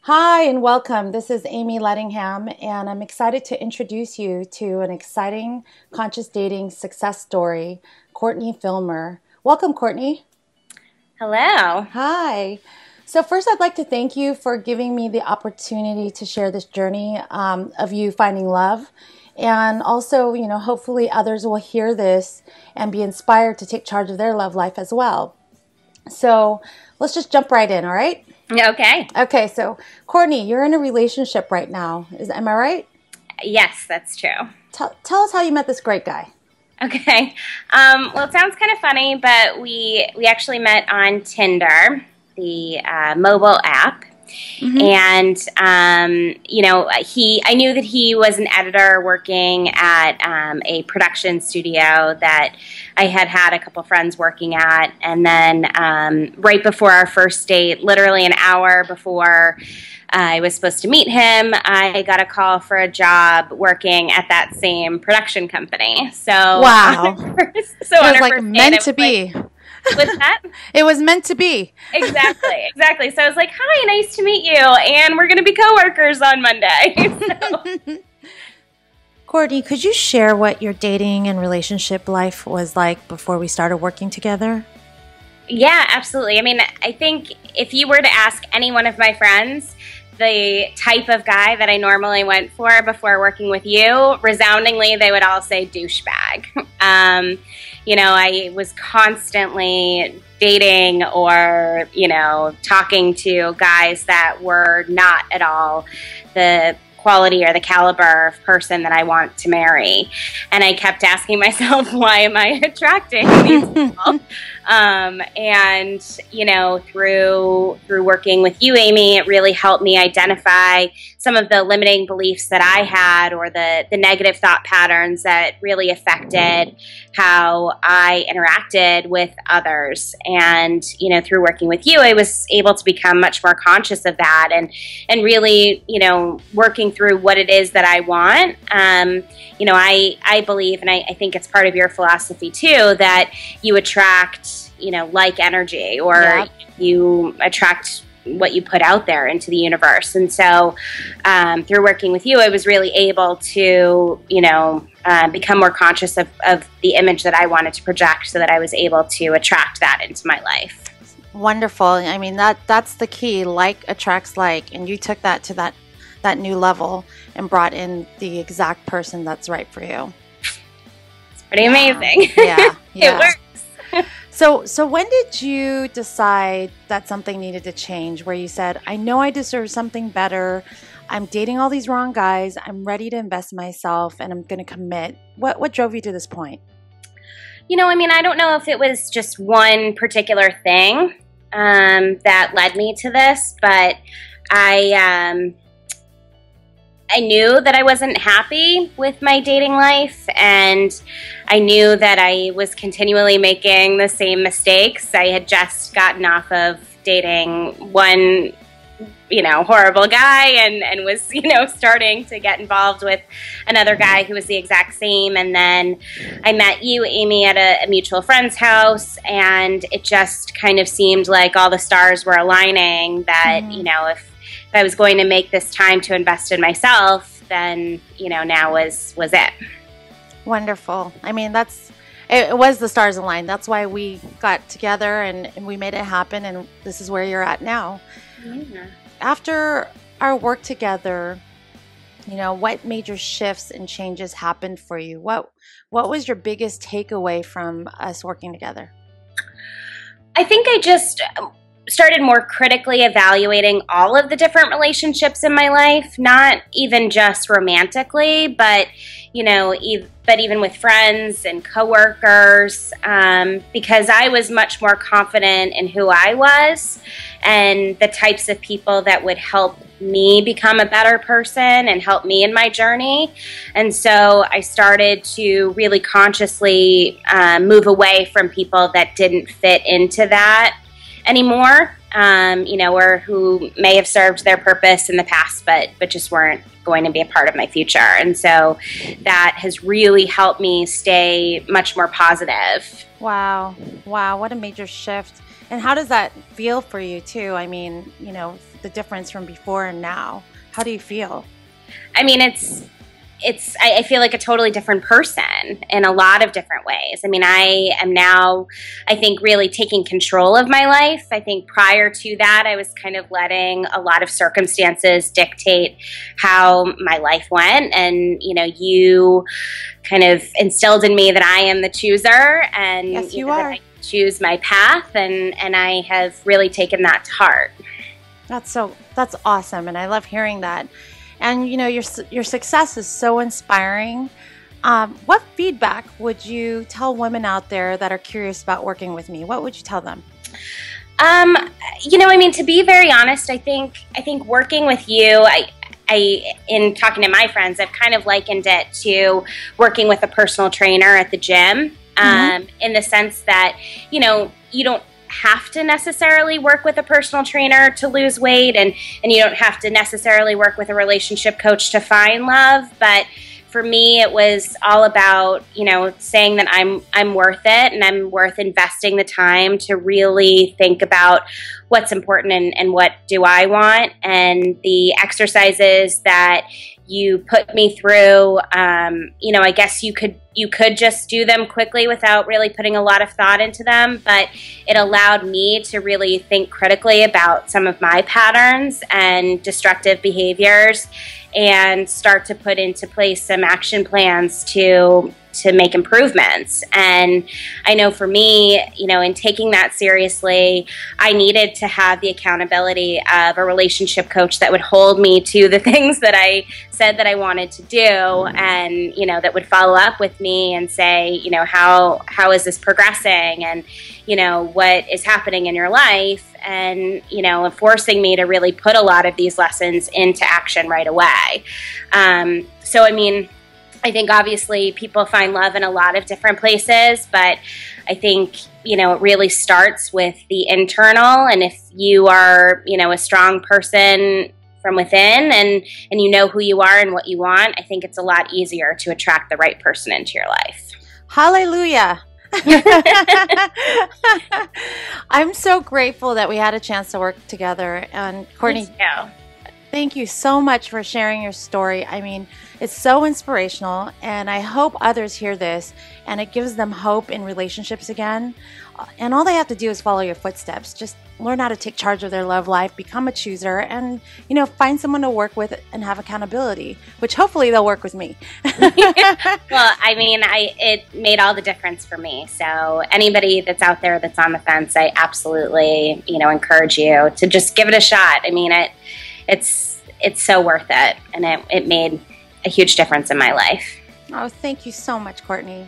Hi and welcome. This is Amie Leadingham, and I'm excited to introduce you to an exciting conscious dating success story, Courtney Filmer. Welcome, Courtney. Hello. Hi. So first, I'd like to thank you for giving me the opportunity to share this journey of you finding love. And also, hopefully others will hear this and be inspired to take charge of their love life as well. So let's just jump right in, all right? Okay. Okay, so Courtney, you're in a relationship right now. Am I right? Yes, that's true. Tell us how you met this great guy. Okay. Well, it sounds kind of funny, but we actually met on Tinder, the mobile app. And I knew that he was an editor working at a production studio that I had had a couple friends working at. And then right before our first date, literally an hour before I was supposed to meet him, I got a call for a job working at that same production company. So Wow. So it was like meant to be. What's that? It was meant to be. Exactly. So I was like, hi, nice to meet you. And we're going to be coworkers on Monday. So. Courtney, could you share what your dating and relationship life was like before we started working together? Yeah, absolutely. I mean, I think if you were to ask any one of my friends, the type of guy that I normally went for before working with you, resoundingly, they would all say douchebag. I was constantly dating or, talking to guys that were not at all the quality or the caliber of person that I want to marry. And I kept asking myself, why am I attracting these people? Through working with you, Amie, it really helped me identify some of the limiting beliefs that I had or the negative thought patterns that really affected how I interacted with others. And, through working with you, I was able to become much more conscious of that and really, working through what it is that I want. I believe, and I think it's part of your philosophy too, that you attract, like energy, or you attract what you put out there into the universe. And so through working with you, I was really able to, become more conscious of the image that I wanted to project so that I was able to attract that into my life. Wonderful. I mean, that's the key. Like attracts like, and you took that to that new level and brought in the exact person that's right for you. It's pretty amazing. Yeah. It works. So when did you decide that something needed to change, where you said, I know I deserve something better. I'm dating all these wrong guys. I'm ready to invest in myself and I'm going to commit. What drove you to this point? I don't know if it was just one particular thing that led me to this, but I knew that I wasn't happy with my dating life, and I knew that I was continually making the same mistakes. I had just gotten off of dating one, horrible guy and was, starting to get involved with another guy who was the exact same. And then I met you, Amie, at a mutual friend's house, and it just kind of seemed like all the stars were aligning that, if I was going to make this time to invest in myself, then, now was it. Wonderful. I mean, it was the stars aligned. That's why we got together and we made it happen. And this is where you're at now. Yeah. After our work together, what major shifts and changes happened for you? What was your biggest takeaway from us working together? I think I just started more critically evaluating all of the different relationships in my life, not even just romantically, but even with friends and coworkers, because I was much more confident in who I was and the types of people that would help me become a better person and help me in my journey. And so I started to really consciously move away from people that didn't fit into that anymore, or who may have served their purpose in the past, but just weren't going to be a part of my future. And so that has really helped me stay much more positive. Wow. What a major shift. And how does that feel for you too? I mean, you know, the difference from before and now. How do you feel? I mean, I feel like a totally different person in a lot of different ways. I mean, I am now, I think, really taking control of my life. I think prior to that, I was kind of letting a lot of circumstances dictate how my life went. And, you know, you kind of instilled in me that I am the chooser, and yes, you know, are. that I choose my path, and I have really taken that to heart. That's awesome. And I love hearing that. And, you know, your success is so inspiring. What feedback would you tell women out there that are curious about working with me? What would you tell them? You know, I mean, to be very honest, I think working with you, in talking to my friends, I've kind of likened it to working with a personal trainer at the gym, in the sense that, you know, you don't have to necessarily work with a personal trainer to lose weight, and you don't have to necessarily work with a relationship coach to find love. But for me, it was all about, you know, saying that I'm worth it, and I'm worth investing the time to really think about what's important and what do I want. And the exercises that you put me through, you know, I guess you could just do them quickly without really putting a lot of thought into them, but it allowed me to really think critically about some of my patterns and destructive behaviors, and start to put into place some action plans to make improvements. And I know for me, you know, in taking that seriously, I needed to have the accountability of a relationship coach that would hold me to the things that I said that I wanted to do, and, you know, that would follow up with me and say, you know, how is this progressing, and, you know, what is happening in your life, and, you know, forcing me to really put a lot of these lessons into action right away. So, I mean, I think obviously people find love in a lot of different places, but I think, you know, it really starts with the internal. And if you are, you know, a strong person from within, and you know who you are and what you want, I think it's a lot easier to attract the right person into your life. Hallelujah. I'm so grateful that we had a chance to work together. And Courtney, thank you so much for sharing your story. I mean, it's so inspirational, and I hope others hear this and it gives them hope in relationships again. And all they have to do is follow your footsteps. Just learn how to take charge of their love life, become a chooser, and, you know, find someone to work with and have accountability, which hopefully they'll work with me. Well, I mean, it made all the difference for me. So anybody that's out there that's on the fence, I absolutely, you know, encourage you to just give it a shot. I mean, it's so worth it, and it made a huge difference in my life. Oh, thank you so much, Courtney.